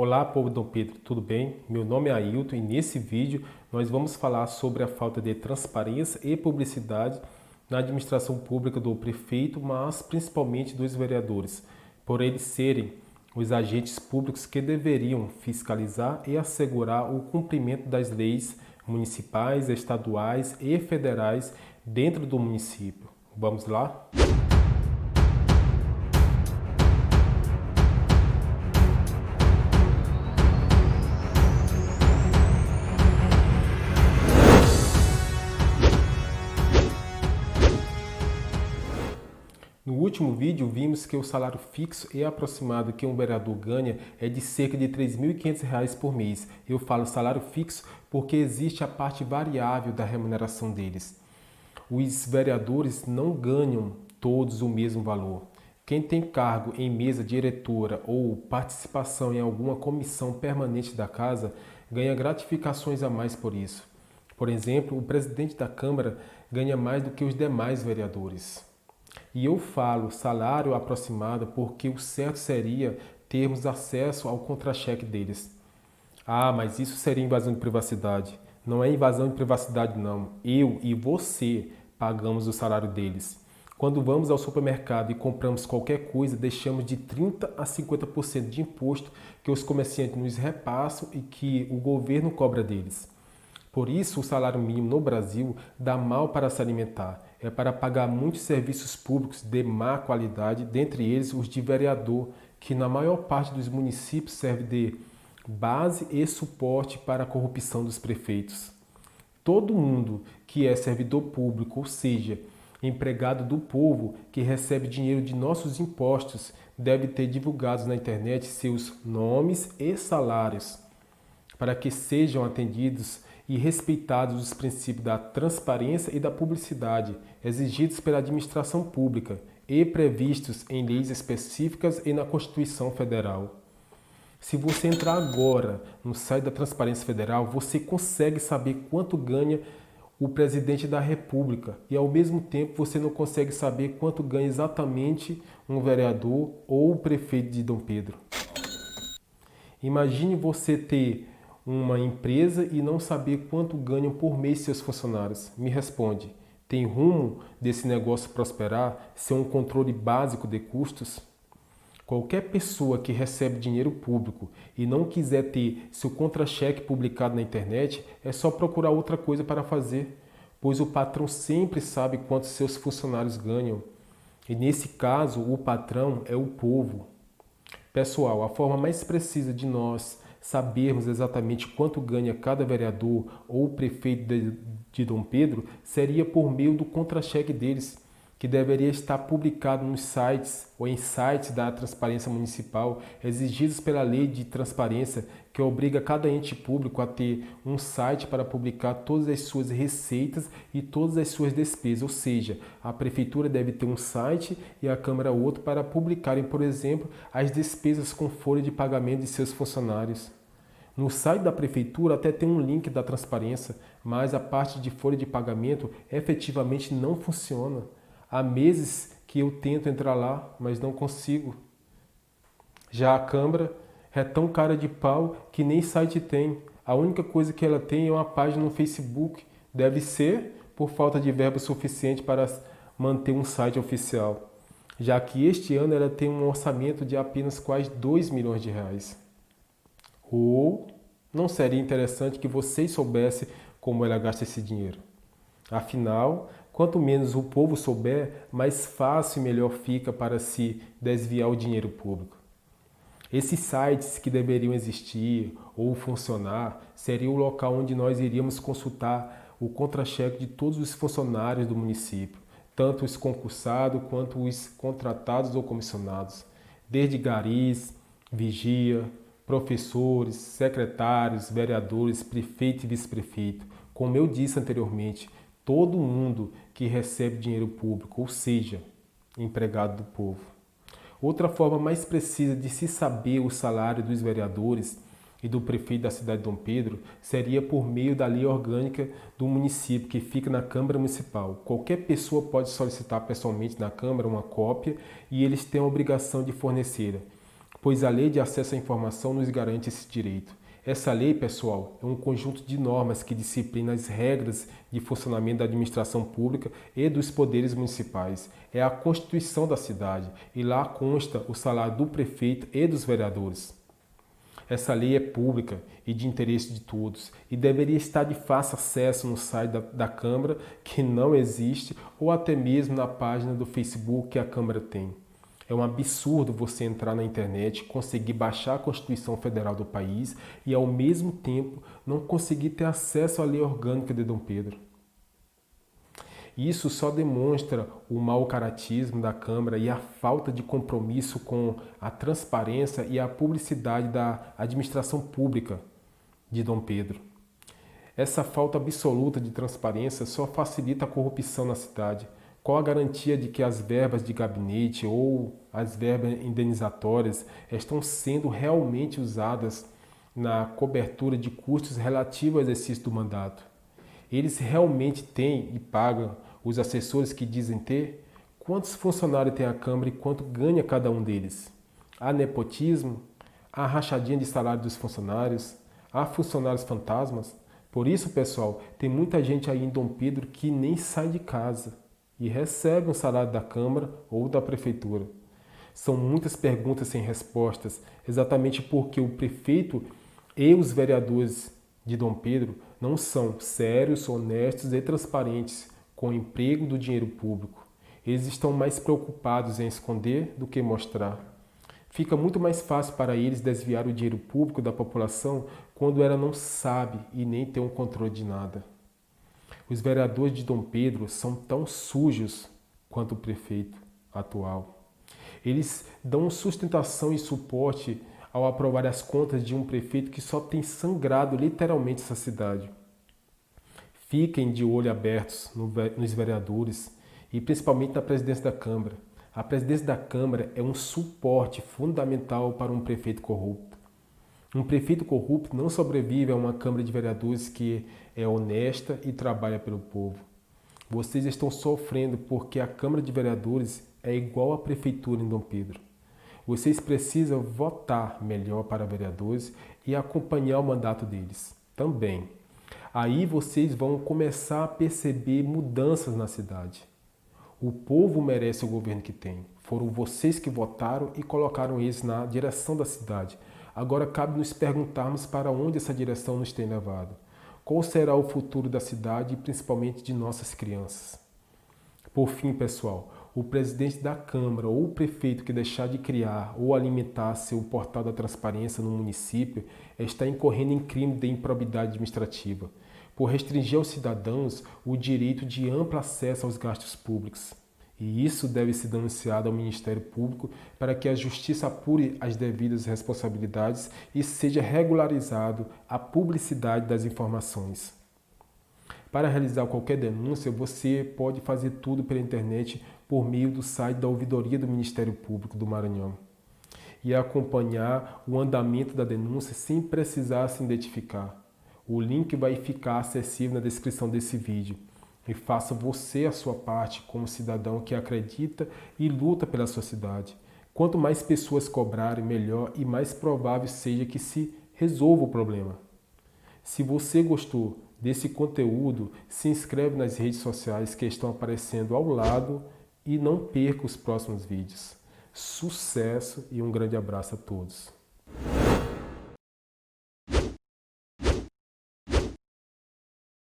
Olá, povo de Dom Pedro, tudo bem? Meu nome é Ailton e nesse vídeo nós vamos falar sobre a falta de transparência e publicidade na administração pública do prefeito, mas principalmente dos vereadores, por eles serem os agentes públicos que deveriam fiscalizar e assegurar o cumprimento das leis municipais, estaduais e federais dentro do município. Vamos lá? No último vídeo vimos que o salário fixo e aproximado que um vereador ganha é de cerca de R$ 3.500 por mês. Eu falo salário fixo porque existe a parte variável da remuneração deles. Os vereadores não ganham todos o mesmo valor. Quem tem cargo em mesa diretora ou participação em alguma comissão permanente da casa ganha gratificações a mais por isso. Por exemplo, o presidente da Câmara ganha mais do que os demais vereadores. E eu falo salário aproximado porque o certo seria termos acesso ao contra-cheque deles. Ah, mas isso seria invasão de privacidade. Não é invasão de privacidade não. Eu e você pagamos o salário deles. Quando vamos ao supermercado e compramos qualquer coisa, deixamos de 30% a 50% de imposto que os comerciantes nos repassam e que o governo cobra deles. Por isso, o salário mínimo no Brasil dá mal para se alimentar. É para pagar muitos serviços públicos de má qualidade, dentre eles os de vereador, que na maior parte dos municípios serve de base e suporte para a corrupção dos prefeitos. Todo mundo que é servidor público, ou seja, empregado do povo que recebe dinheiro de nossos impostos, deve ter divulgados na internet seus nomes e salários, para que sejam atendidos e respeitados os princípios da transparência e da publicidade exigidos pela administração pública e previstos em leis específicas e na Constituição Federal. Se você entrar agora no site da Transparência Federal, você consegue saber quanto ganha o presidente da República e ao mesmo tempo você não consegue saber quanto ganha exatamente um vereador ou o prefeito de Dom Pedro. Imagine você ter uma empresa e não saber quanto ganham por mês seus funcionários. Me responde, tem rumo desse negócio prosperar ser um controle básico de custos? Qualquer pessoa que recebe dinheiro público e não quiser ter seu contra-cheque publicado na internet, é só procurar outra coisa para fazer, pois o patrão sempre sabe quanto seus funcionários ganham. E nesse caso, o patrão é o povo. Pessoal, a forma mais precisa de nós sabermos exatamente quanto ganha cada vereador ou prefeito de Dom Pedro seria por meio do contra-cheque deles, que deveria estar publicado nos sites ou em sites da Transparência Municipal exigidos pela Lei de Transparência, que obriga cada ente público a ter um site para publicar todas as suas receitas e todas as suas despesas. Ou seja, a Prefeitura deve ter um site e a Câmara outro para publicarem, por exemplo, as despesas com folha de pagamento de seus funcionários. No site da Prefeitura até tem um link da transparência, mas a parte de folha de pagamento efetivamente não funciona. Há meses que eu tento entrar lá, mas não consigo. Já a Câmara é tão cara de pau que nem site tem. A única coisa que ela tem é uma página no Facebook. Deve ser por falta de verba suficiente para manter um site oficial. Já que este ano ela tem um orçamento de apenas quase R$ 2 milhões. Ou não seria interessante que vocês soubessem como ela gasta esse dinheiro? Afinal, quanto menos o povo souber, mais fácil e melhor fica para se desviar o dinheiro público. Esses sites que deveriam existir ou funcionar seria o local onde nós iríamos consultar o contra-cheque de todos os funcionários do município, tanto os concursados quanto os contratados ou comissionados, desde garis, vigia, professores, secretários, vereadores, prefeito e vice-prefeito. Como eu disse anteriormente, todo mundo que recebe dinheiro público, ou seja, empregado do povo. Outra forma mais precisa de se saber o salário dos vereadores e do prefeito da cidade de Dom Pedro seria por meio da lei orgânica do município, que fica na Câmara Municipal. Qualquer pessoa pode solicitar pessoalmente na Câmara uma cópia e eles têm a obrigação de fornecer pois a Lei de Acesso à Informação nos garante esse direito. Essa lei, pessoal, é um conjunto de normas que disciplina as regras de funcionamento da administração pública e dos poderes municipais. É a Constituição da cidade e lá consta o salário do prefeito e dos vereadores. Essa lei é pública e de interesse de todos e deveria estar de fácil acesso no site da Câmara, que não existe, ou até mesmo na página do Facebook que a Câmara tem. É um absurdo você entrar na internet, conseguir baixar a Constituição Federal do país e, ao mesmo tempo, não conseguir ter acesso à lei orgânica de Dom Pedro. Isso só demonstra o mau caratismo da Câmara e a falta de compromisso com a transparência e a publicidade da administração pública de Dom Pedro. Essa falta absoluta de transparência só facilita a corrupção na cidade. Qual a garantia de que as verbas de gabinete ou as verbas indenizatórias estão sendo realmente usadas na cobertura de custos relativos ao exercício do mandato? Eles realmente têm e pagam os assessores que dizem ter? Quantos funcionários tem a Câmara e quanto ganha cada um deles? Há nepotismo? Há rachadinha de salário dos funcionários? Há funcionários fantasmas? Por isso, pessoal, tem muita gente aí em Dom Pedro que nem sai de casa e recebe um salário da Câmara ou da Prefeitura. São muitas perguntas sem respostas, exatamente porque o prefeito e os vereadores de Dom Pedro não são sérios, honestos e transparentes com o emprego do dinheiro público. Eles estão mais preocupados em esconder do que mostrar. Fica muito mais fácil para eles desviar o dinheiro público da população quando ela não sabe e nem tem um controle de nada. Os vereadores de Dom Pedro são tão sujos quanto o prefeito atual. Eles dão sustentação e suporte ao aprovar as contas de um prefeito que só tem sangrado literalmente essa cidade. Fiquem de olho abertos nos vereadores e principalmente na presidência da Câmara. A presidência da Câmara é um suporte fundamental para um prefeito corrupto. Um prefeito corrupto não sobrevive a uma Câmara de Vereadores que é honesta e trabalha pelo povo. Vocês estão sofrendo porque a Câmara de Vereadores é igual à Prefeitura em Dom Pedro. Vocês precisam votar melhor para vereadores e acompanhar o mandato deles também. Aí vocês vão começar a perceber mudanças na cidade. O povo merece o governo que tem. Foram vocês que votaram e colocaram eles na direção da cidade. Agora cabe nos perguntarmos para onde essa direção nos tem levado. Qual será o futuro da cidade e principalmente de nossas crianças? Por fim, pessoal, o presidente da Câmara ou o prefeito que deixar de criar ou alimentar seu portal da transparência no município está incorrendo em crime de improbidade administrativa, por restringir aos cidadãos o direito de amplo acesso aos gastos públicos. E isso deve ser denunciado ao Ministério Público para que a Justiça apure as devidas responsabilidades e seja regularizado a publicidade das informações. Para realizar qualquer denúncia, você pode fazer tudo pela internet por meio do site da Ouvidoria do Ministério Público do Maranhão e acompanhar o andamento da denúncia sem precisar se identificar. O link vai ficar acessível na descrição desse vídeo. E faça você a sua parte como cidadão que acredita e luta pela sua cidade. Quanto mais pessoas cobrarem, melhor e mais provável seja que se resolva o problema. Se você gostou desse conteúdo, se inscreve nas redes sociais que estão aparecendo ao lado e não perca os próximos vídeos. Sucesso e um grande abraço a todos.